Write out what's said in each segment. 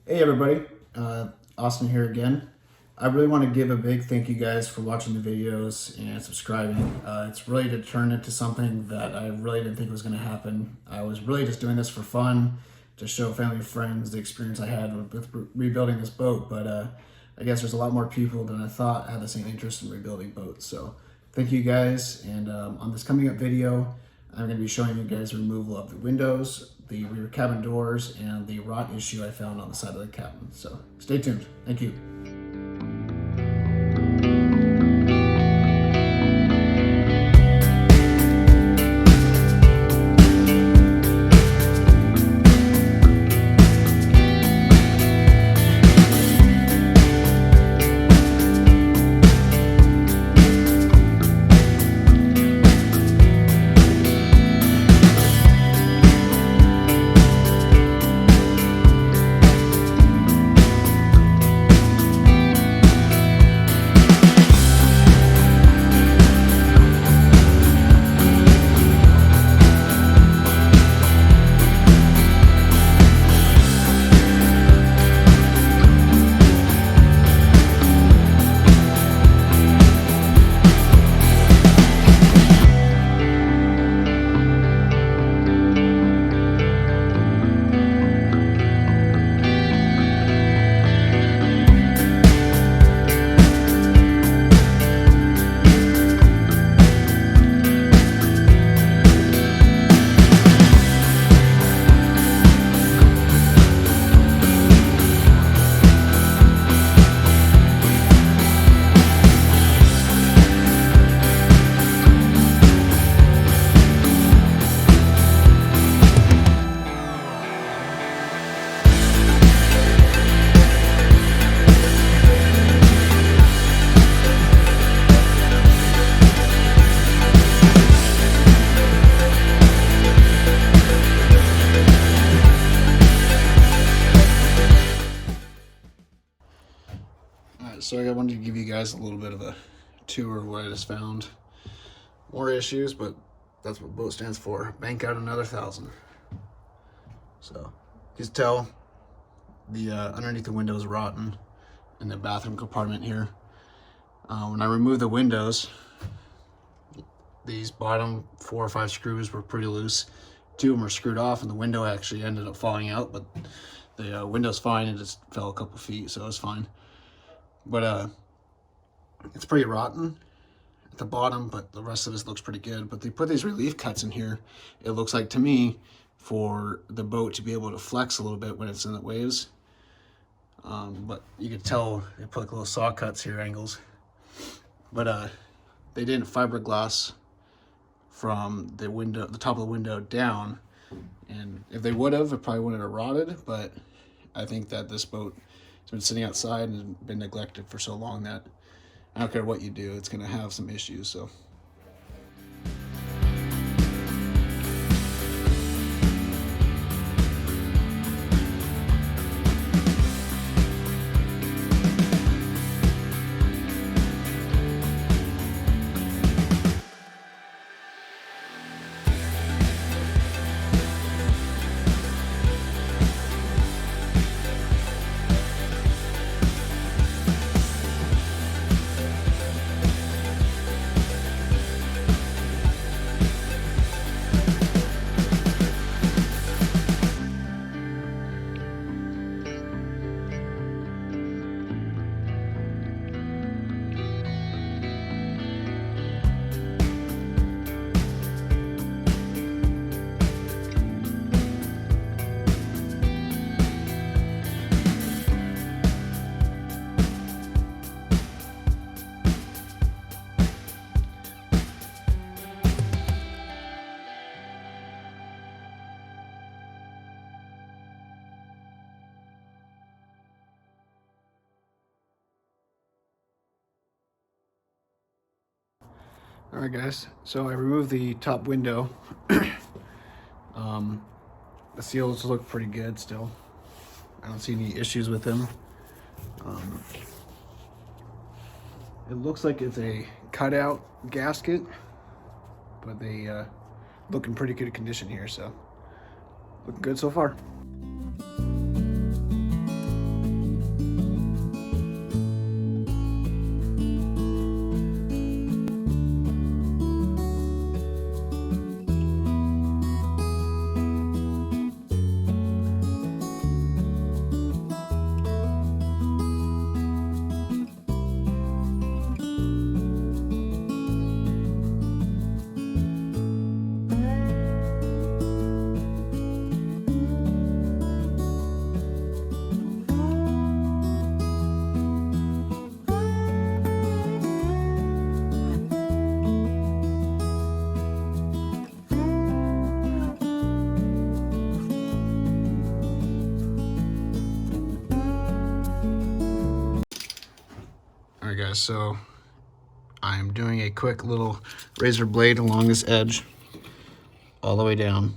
Hey everybody, Austin here again. I really want to give a big thank you guys for watching the videos and subscribing. It's really to turn into something that I really didn't think was going to happen. I was really just doing this for fun, to show family and friends the experience I had with rebuilding this boat, but I guess there's a lot more people than I thought had the same interest in rebuilding boats. So thank you guys, and on this coming up video, I'm going to be showing you guys the removal of the windows, the rear cabin doors, and the rot issue I found on the side of the cabin. So stay tuned. Thank you. So I wanted to give you guys a little bit of a tour of what I just found. More issues, but that's what BOAT stands for. Bank out another 1,000. So you can tell the underneath the window is rotten in the bathroom compartment here. When I removed the windows, these bottom 4 or 5 screws were pretty loose. 2 of them were screwed off, and the window actually ended up falling out, but the window's fine. It just fell a couple feet, so it's fine. But it's pretty rotten at the bottom, but the rest of this looks pretty good. But they put these relief cuts in here, it looks like to me, for the boat to be able to flex a little bit when it's in the waves. But you could tell they put like little saw cuts here, angles. But they didn't fiberglass from the window, the top of the window down. And if they would have, it probably wouldn't have rotted. But I think that this boat has been sitting outside and been neglected for so long that I don't care what you do, it's going to have some issues. So all right, guys, so I removed the top window. The seals look pretty good still. I don't see any issues with them. It looks like it's a cutout gasket, but they look in pretty good condition here, so looking good so far. guys, so I'm doing a quick little razor blade along this edge all the way down.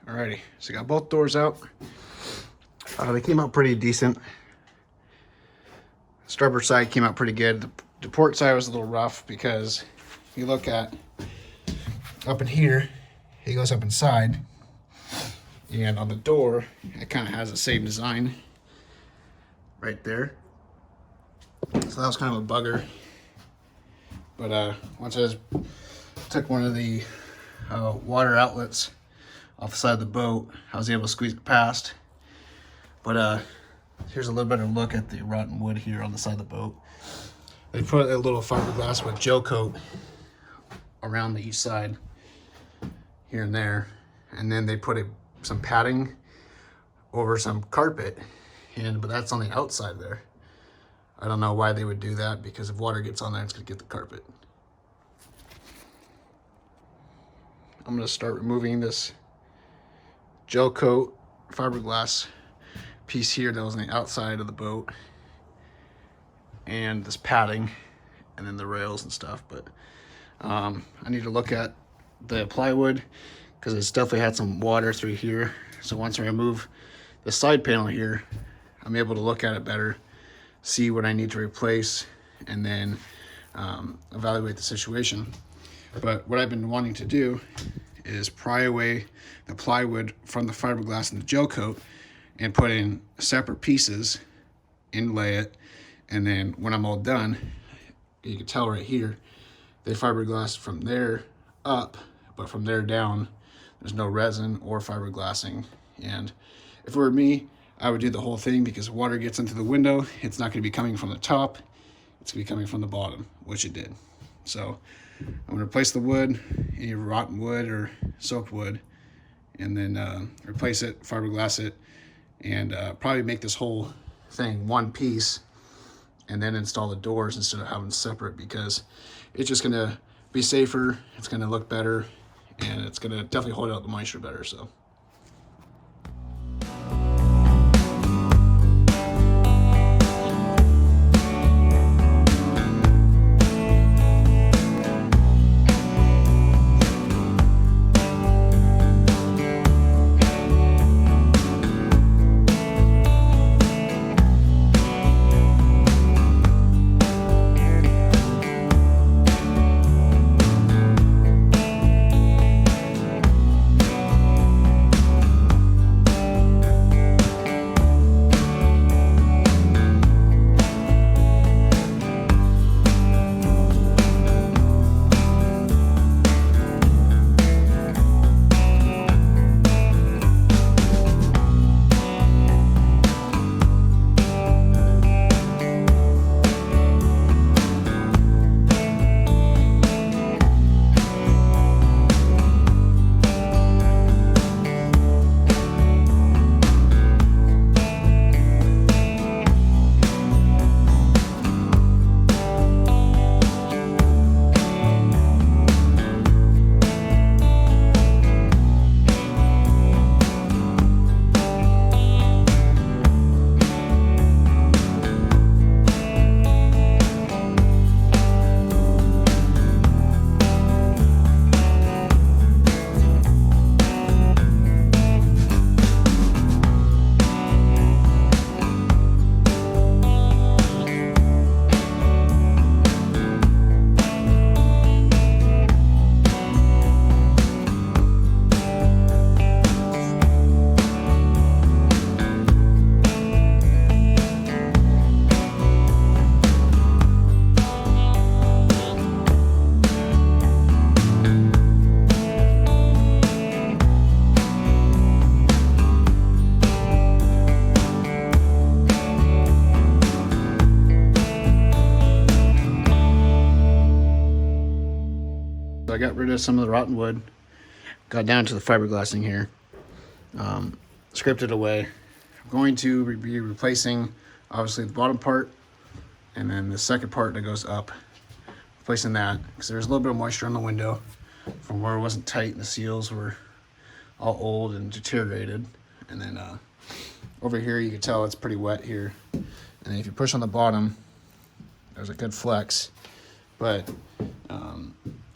Alrighty, so got both doors out. They came out pretty decent. Starboard side came out pretty good. The port side was a little rough because if you look at up in here, it goes up inside. And on the door, it kind of has the same design right there. So that was kind of a bugger. But once I just took one of the water outlets off the side of the boat, I was able to squeeze it past. But here's a little better look at the rotten wood here on the side of the boat. They put a little fiberglass with gel coat around the each side here and there, and then they put some padding over some carpet, but that's on the outside there. I don't know why they would do that, because if water gets on there, it's gonna get the carpet. I'm gonna start removing this gel coat fiberglass piece here that was on the outside of the boat, and this padding, and then the rails and stuff. But I need to look at the plywood because it's definitely had some water through here. So once I remove the side panel here, I'm able to look at it better, see what I need to replace, and then evaluate the situation. But what I've been wanting to do is pry away the plywood from the fiberglass and the gel coat and put in separate pieces, inlay it, and then when I'm all done, you can tell right here, they fiberglass from there up, but from there down, there's no resin or fiberglassing. And if it were me, I would do the whole thing because water gets into the window. It's not going to be coming from the top. It's going to be coming from the bottom, which it did. So I'm going to replace the wood, any rotten wood or soaked wood, and then replace it, fiberglass it, and probably make this whole thing one piece and then install the doors instead of having separate, because it's just going to be safer, it's going to look better, and it's going to definitely hold out the moisture better. So I got rid of some of the rotten wood, got down to the fiberglassing here, scraped it away. I'm going to be replacing obviously the bottom part and then the second part that goes up, replacing that because there's a little bit of moisture on the window from where it wasn't tight and the seals were all old and deteriorated. And then over here you can tell it's pretty wet here, and then if you push on the bottom there's a good flex, but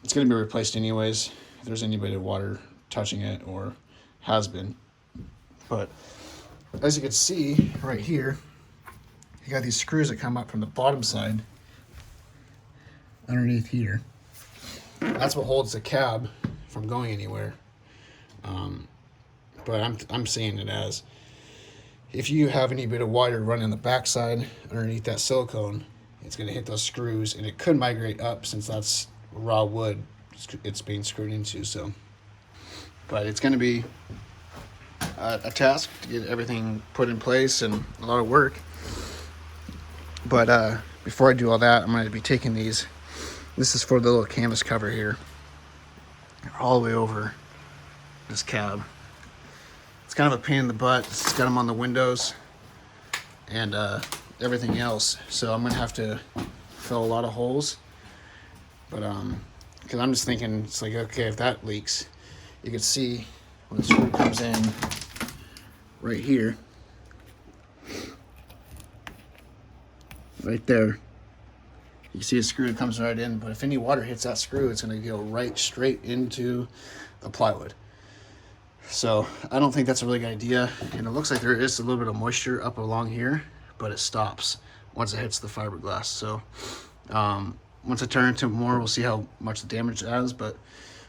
it's going to be replaced anyways if there's any bit of water touching it or has been. But as you can see right here, you got these screws that come up from the bottom side underneath here. That's what holds the cab from going anywhere. But I'm seeing it as if you have any bit of water running on the backside underneath that silicone, it's going to hit those screws and it could migrate up since that's raw wood it's being screwed into. So but it's going to be a task to get everything put in place and a lot of work. But before I do all that, I'm going to be taking these. This is for the little canvas cover here, all the way over this cab. It's kind of a pain in the butt. It's got them on the windows and everything else, so I'm gonna have to fill a lot of holes. But because I'm just thinking, it's like, okay, if that leaks, you can see when the screw comes in right here, right there, You can see the screw comes right in, but if any water hits that screw, it's going to go right straight into the plywood. So I don't think that's a really good idea. And it looks like there is a little bit of moisture up along here, but it stops once it hits the fiberglass. So once I turn into it more, we'll see how much the damage it has, but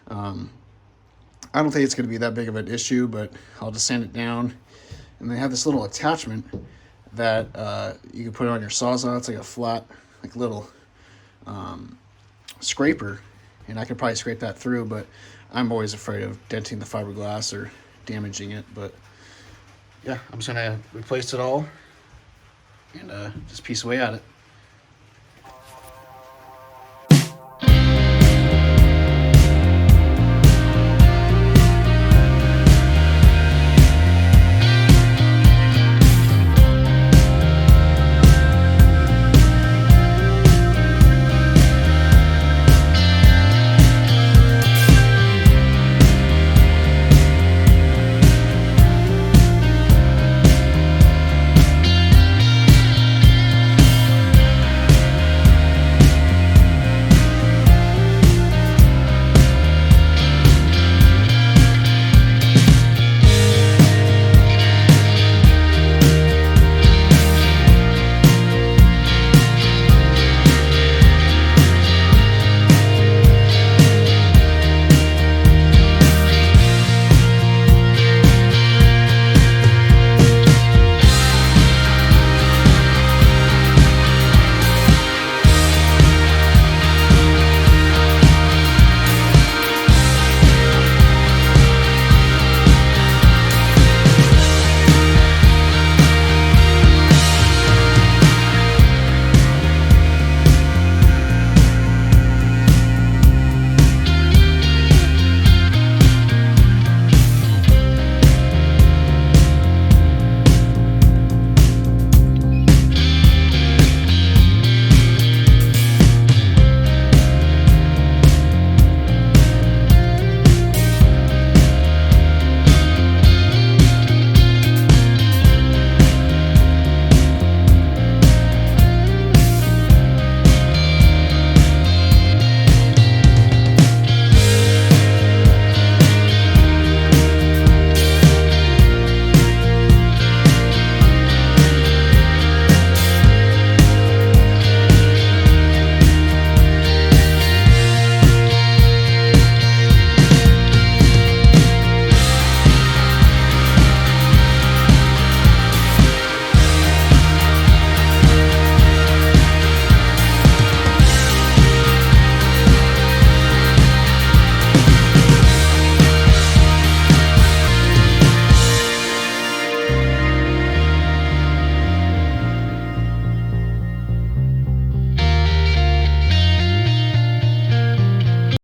I don't think it's going to be that big of an issue, but I'll just sand it down. And they have this little attachment that you can put on your Sawzall. It's like a flat, like little scraper, and I could probably scrape that through, but I'm always afraid of denting the fiberglass or damaging it. But yeah, I'm just going to replace it all and just piece away at it.